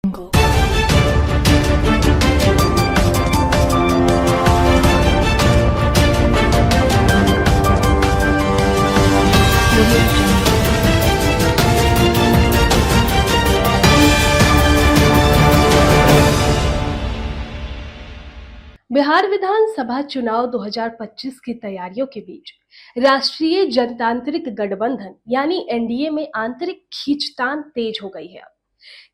बिहार विधानसभा चुनाव 2025 की तैयारियों के बीच राष्ट्रीय जनतांत्रिक गठबंधन यानी एनडीए में आंतरिक खींचतान तेज हो गई है।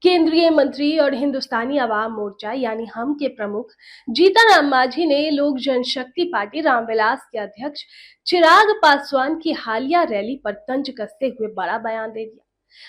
केंद्रीय मंत्री और हिंदुस्तानी अवाम मोर्चा यानी हम के प्रमुख जीतन मांझी ने लोक जनशक्ति पार्टी रामविलास के अध्यक्ष चिराग पासवान की हालिया रैली पर तंज कसते हुए बड़ा बयान दे दिया।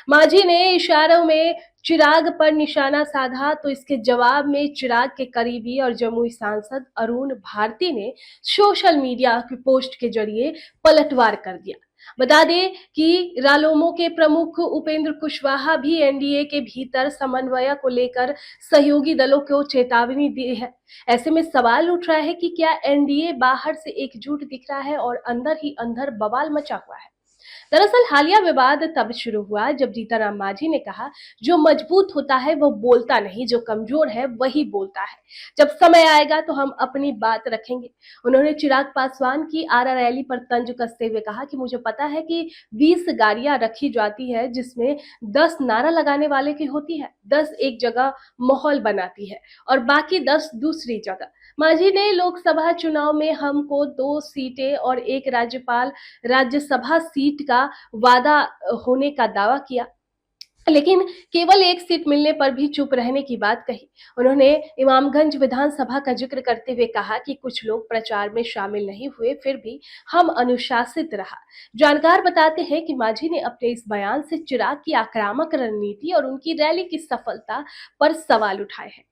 मांझी ने इशारों में चिराग पर निशाना साधा तो इसके जवाब में चिराग के करीबी और जमुई सांसद अरुण भारती ने सोशल मीडिया की पोस्ट के जरिए पलटवार कर दिया। बता दें कि रालोमो के प्रमुख उपेंद्र कुशवाहा भी एनडीए के भीतर समन्वय को लेकर सहयोगी दलों को चेतावनी दी है। ऐसे में सवाल उठ रहा है कि क्या एनडीए बाहर से एकजुट दिख रहा है और अंदर ही अंदर बवाल मचा हुआ है। दरअसल हालिया विवाद तब शुरू हुआ जब जीतन मांझी ने कहा, जो मजबूत होता है वो बोलता नहीं, जो कमजोर है वही बोलता है। जब समय आएगा तो हम अपनी बात रखेंगे। उन्होंने चिराग पासवान की आरा रैली पर तंज कसते हुए कहा कि मुझे पता है कि 20 गाड़ियां रखी जाती है जिसमें 10 नारा लगाने वाले की होती है, 10 एक जगह माहौल बनाती है और बाकी 10 दूसरी जगह। मांझी ने लोकसभा चुनाव में हमको 2 सीटें और एक राज्यसभा सीट का वादा होने का दावा किया, लेकिन केवल एक सीट मिलने पर भी चुप रहने की बात कही। उन्होंने इमामगंज विधानसभा का जिक्र करते हुए कहा कि कुछ लोग प्रचार में शामिल नहीं हुए, फिर भी हम अनुशासित रहा। जानकार बताते हैं कि मांझी ने अपने इस बयान से चिराग की आक्रामक रणनीति और उनकी रैली की सफलता पर सवाल उठाए हैं।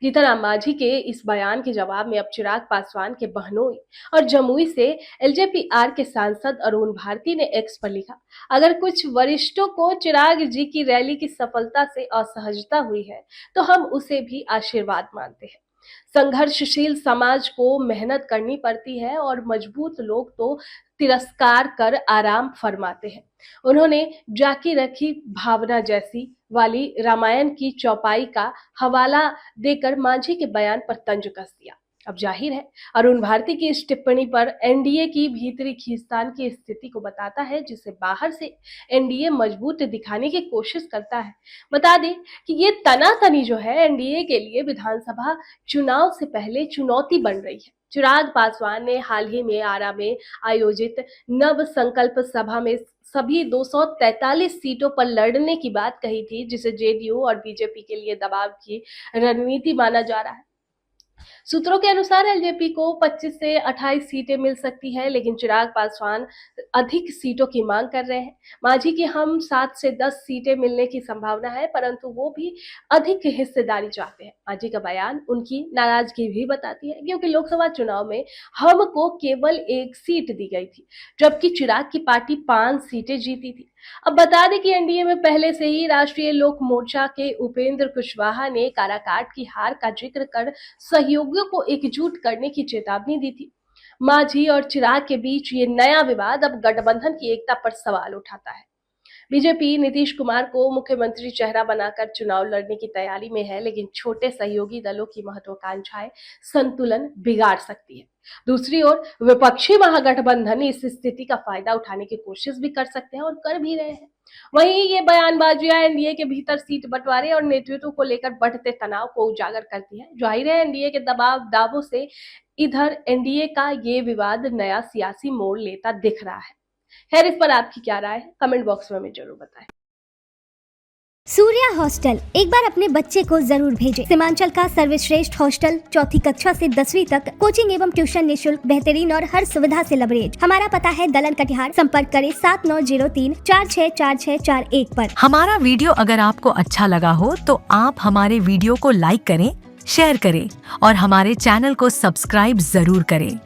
जीतन मांझी के इस बयान के जवाब में अब चिराग पासवान के बहनोई और जमुई से एलजेपीआर के सांसद अरुण भारती ने एक्स पर लिखा, अगर कुछ वरिष्ठों को चिराग जी की रैली की सफलता से असहजता हुई है तो हम उसे भी आशीर्वाद मानते हैं। संघर्षशील समाज को मेहनत करनी पड़ती है और मजबूत लोग तो तिरस्कार कर आराम फरमाते हैं। उन्होंने जाकी रखी भावना जैसी वाली रामायण की चौपाई का हवाला देकर मांझी के बयान पर तंज कस दिया। अब जाहिर है अरुण भारती की इस टिप्पणी पर एनडीए की भीतरी खींचतान की स्थिति को बताता है, जिसे बाहर से एनडीए मजबूत दिखाने की कोशिश करता है। बता दें कि ये तनातनी जो है एनडीए के लिए विधानसभा चुनाव से पहले चुनौती बन रही है। चिराग पासवान ने हाल ही में आरा में आयोजित नव संकल्प सभा में सभी 243 सीटों पर लड़ने की बात कही थी, जिसे जेडीयू और बीजेपी के लिए दबाव की रणनीति माना जा रहा है। सूत्रों के अनुसार एलजेपी को 25 से 28 सीटें मिल सकती है, लेकिन चिराग पासवान अधिक सीटों की मांग कर रहे हैं। मांझी की हम 7 से 10 सीटें मिलने की संभावना है, परंतु वो भी अधिक हिस्सेदारी चाहते हैं। मांझी का बयान उनकी नाराजगी भी बताती है, क्योंकि लोकसभा चुनाव में हमको केवल 1 सीट दी गई थी, जबकि चिराग की पार्टी 5 सीटें जीती थी। अब बता दें कि एनडीए में पहले से ही राष्ट्रीय लोक मोर्चा के उपेंद्र कुशवाहा ने काराकाट की हार का जिक्र कर सहयोगियों को एकजुट करने की चेतावनी दी थी। मांझी और चिराग के बीच ये नया विवाद अब गठबंधन की एकता पर सवाल उठाता है। बीजेपी नीतीश कुमार को मुख्यमंत्री चेहरा बनाकर चुनाव लड़ने की तैयारी में है, लेकिन छोटे सहयोगी दलों की महत्वाकांक्षाएं संतुलन बिगाड़ सकती है। दूसरी ओर विपक्षी महागठबंधन इस स्थिति का फायदा उठाने की कोशिश भी कर सकते हैं और कर भी रहे हैं। वहीं ये बयानबाजियां एनडीए के भीतर सीट बंटवारे और नेतृत्व को लेकर बढ़ते तनाव को उजागर करती है। जाहिर है एनडीए के दावों से इधर एनडीए का ये विवाद नया सियासी मोड़ लेता दिख रहा है। खैर, इस पर आपकी क्या राय है, कमेंट बॉक्स में हमें जरूर बताएं। सूर्या हॉस्टल एक बार अपने बच्चे को जरूर भेजें। सीमांचल का सर्वश्रेष्ठ हॉस्टल 4ठी कक्षा से 10वीं तक कोचिंग एवं ट्यूशन निःशुल्क, बेहतरीन और हर सुविधा से लबरेज। हमारा पता है दलन कटिहार। संपर्क करें 7903 464641 पर। हमारा वीडियो अगर आपको अच्छा लगा हो तो आप हमारे वीडियो को लाइक करें, शेयर करें और हमारे चैनल को सब्सक्राइब जरूर करें।